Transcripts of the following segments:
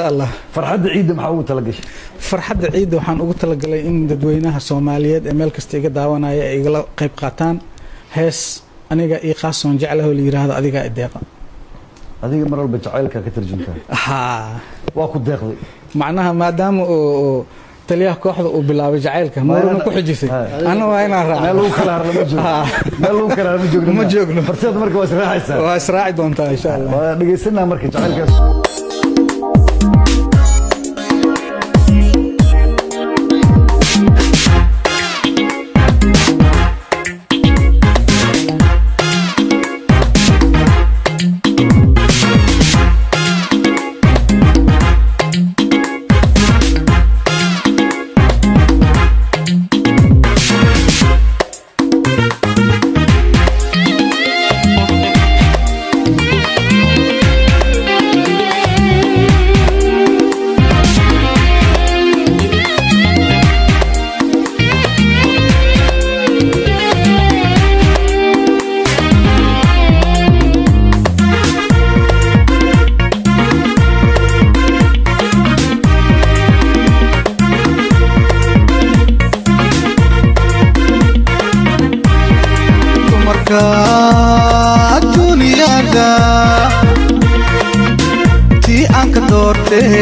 شاء الله فرحة عيد محاول تلقش فرحة عيد وحن أقول تلقى إن ددوينها الصوماليات أمال كستيجا داوانا يقلا قيب قاتان هس أنا جا إيقاصون جعله اللي هذا أديك الدقة هذه مرة بتعيلك كترجمتها واكو دقة معناها ما دام تليه كوحد وبلا بجعلك ما كحجسي أنا وين أراعي ما لو كلار ما لو كلار ما جوجنا فرصة مركز واسراعي واسراعي دونتا إن شاء الله نجيسنا مركز عيلك الدنيا دا تي أنك دورته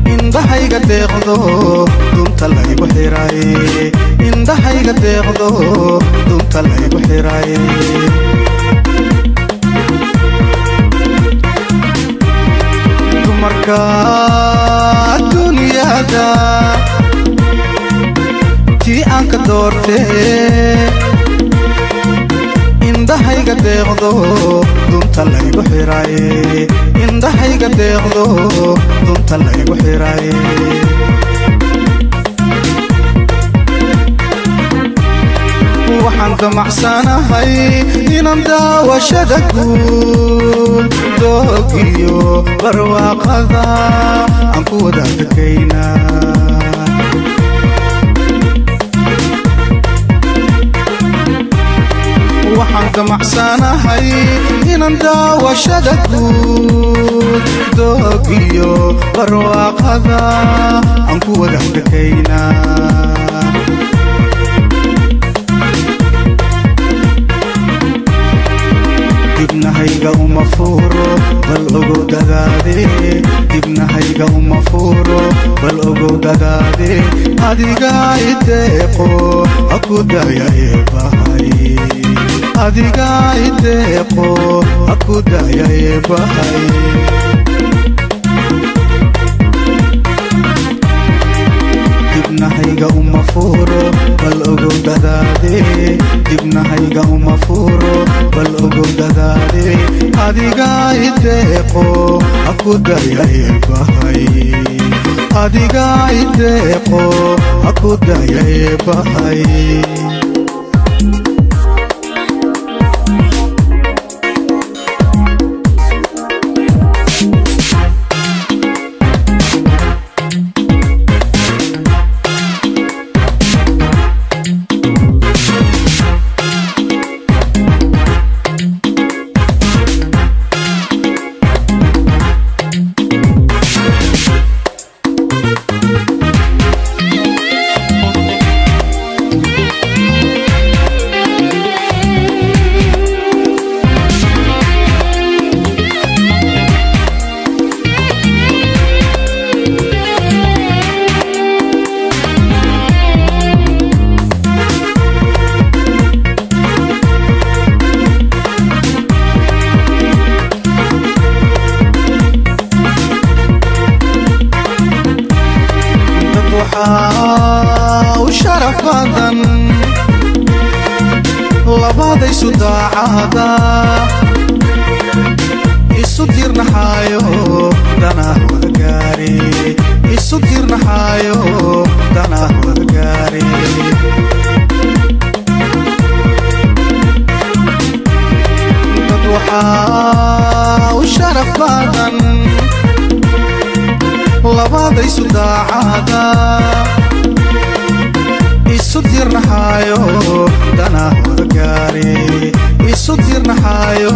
إن ضحي قد يغضو دون تلاقي بحراي إن ضحي قد يغضو دون تلاقي بحراي تمركا الدنيا دا تي أنك دورته إن ضحي قد يغضو دون تلاقي بحراي إن ضحي قد يغضو دون تلاقي بحراي وحن دمعسانا هاي إنم داوشة قول دوغيو برواقة ذا أنكو دادكينا وحن دمعسانا هاي إنم داوشة قول دوغيو برواقة ذا أنكو دادكينا ابن هيجا ومفورو بالأجو دادي ابن هيجا ومفورو بالأجو دادي هذه قايدكو أكو دايا إبهاي هذه قايدكو أكو دايا إبهاي ابن هيجا ومفورو بالأجو دادي ابن هيجا ومفورو بالأجو دادي هذه قايدكو أكو دايا إبهاي هذه قايدكو أكو دايا إبهاي وشرف بدن لبادي سداعادا يسدير نحايو دانا ودقاري يسدير نحايو دانا ودقاري تدوحا وشرف بدن لبادي سداعادا يسدير نحايو دانا ودقاري يسدير نحايو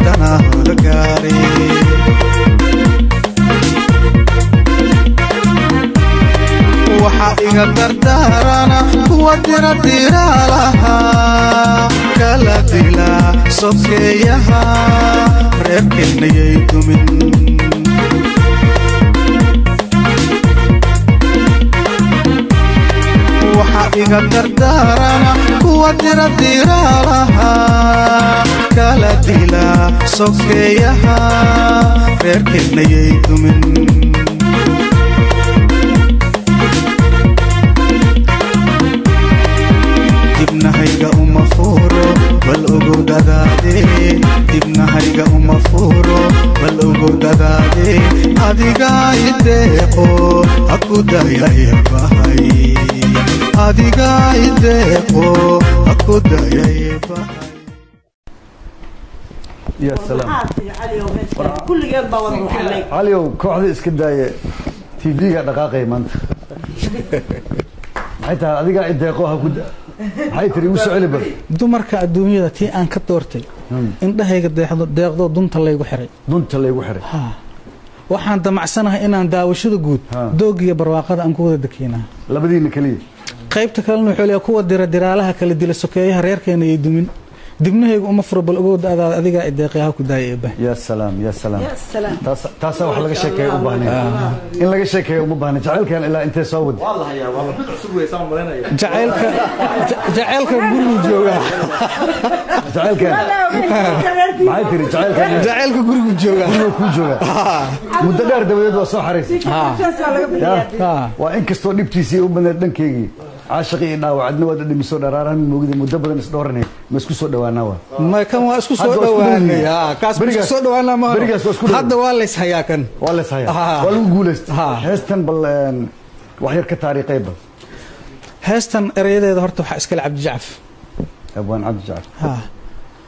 دانا ودقاري iga dardaarana kuwa dira diraalaha kala dila sokeeyaha reerkeennayay dumin waxa iga dardaarana kuwa dira diraalaha kala dila sokeeyaha reerkeennayay dumin dibnahayga uma furo bal ugu dadaade dibnahayga uma furo bal ugu dadaade adiga ideeqo haku dayayebahay adiga ideeqo haku dayayebahay يا سلام كل جيل باور محلي عليو كوحدة اسكنداية تي فيها دقائق ما انت حتى adiga ideeqoha ku hay tiri u soo celibay dumarka adduunyada tii aan ka doortay indhahayga deeqdo dunta laygu xiray ha waxaan damacsanahay inaan daawashada guud doog iyo barwaaqada aan ku wada dakeynaa labadiina kaliya qaybta kalena wuxuu leeyahay kuwa diraalaha kala dila sokeeyaha reerkeena ay dumin dibnahayga uma furo bal ugu dadaada adiga ideeqaha ku daayay يا سلام يا سلام تاسا wax laga sheekeeyo u baahnay in laga sheekeeyo uma baahnay jacaylkan ilaa intee soo wad wallahi ya wala bid cusub way saan mareynaya jacaylka gurigu jooga jacaylkan maxay tiri jacaylka gurigu jooga ku jooga muddo dheer dabadeed waa soo xariisay waa in kastoo dhibtiisii u badneed dhankeygii عاشقي إنه وعدنا وده دمسو دراران موجود مدة بدن إصدارني مسكو صوت دوانا وا ما كان واسكو صوت دوانا يا كاس مسكو صوت دوانا ما هذا والله سحيا كان والله سحيا والله جولست هستن بال وحير كتاريخي بال هستن أريد إذا هرت وحاسكال عبد الجعف أبوان عبد الجعف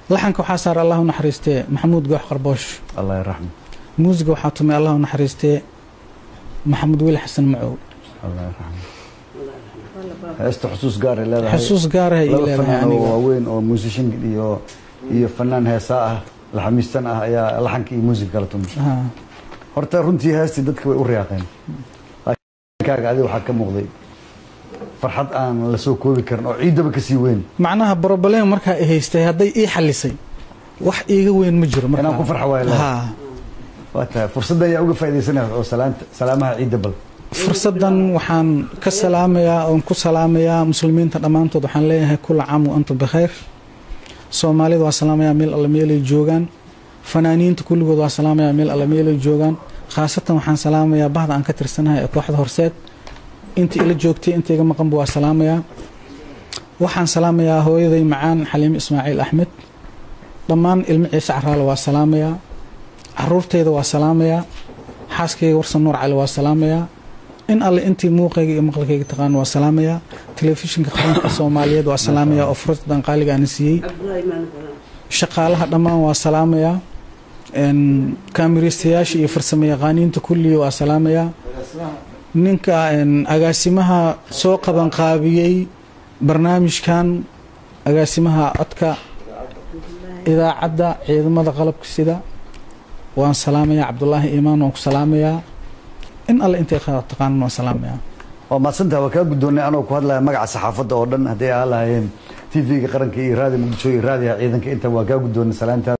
لحنك وحاسر الله نحرسته محمود جوح قربوش الله يرحمه موزق وحاطمي الله نحرسته محمد ويل حسن معود الله يرحمه هست حسوس قارة لا حسوس قارة إلى يعني وين أو موسيقى iyo fanaan heesa ah laxamiistan ah ayaa laxankii music kala tumay horta runtii heesti dadka way u riyaaqeen kaaga adiga waxa ka muuqday farxad aan la soo koobi karin oo ciidaba ka sii weyn macnaha problem marka ay haystay haday ii xalisay wax iiga weyn ma jiro marka ku farxo waa wata fursadda ayaa uga faa'iideysanaa oo salaamaha ciidda bal fursadan waxaan ka salaamayaa oo ku salaamayaa muslimiinta dhamaantood waxaan leeyahay kula caam wa antum bikhair Soomaalida waa salaamayaa meel alla meelay joogan fanaaniinta kulligood waa salaamayaa meel alla meelay joogan khaasatan waxaan salaamayaa bahda aan ka tirsanahay ee kooxda horseed intii ila joogtay intii iga maqan waa salaamayaa waxaan salaamayaa hooyaday macaan Xaliim Ismaaciil Axmed dhammaan ilmo Ciise Caraale waa salaamayaa caruurteyda waa salaamayaa xaaskayga Warsan Nuur Cali waa salaamayaa in alle intii muuqayga iyo maqalkayga taqaan waa salaamayaa telefishinka qaranka Soomaaliyeed waa salaamayaa oo fursadan qaaliga aan siiyay shaqaalaha dhammaan waa salaamayaa kaamiristayaasha iyo farsamayaqaaniinta kulli waa salaamayaa ninka agaasimaha soo qaban qaabiyay barnaamijkan agaasimaha codka idaacadda ciidamada qalabka sida waan salaamayaa Cabdullaahi Iimaan waan ku salaamayaa in alle intay taqaan waan salaamayaa وما سنتها وكاب بدوني أنا وكهاد لها مقع صحافة أردن هدي على TV-ga qaranka iyo raadi muqdisho iyo raadi ciidanka inta waa ka guddoon salaanta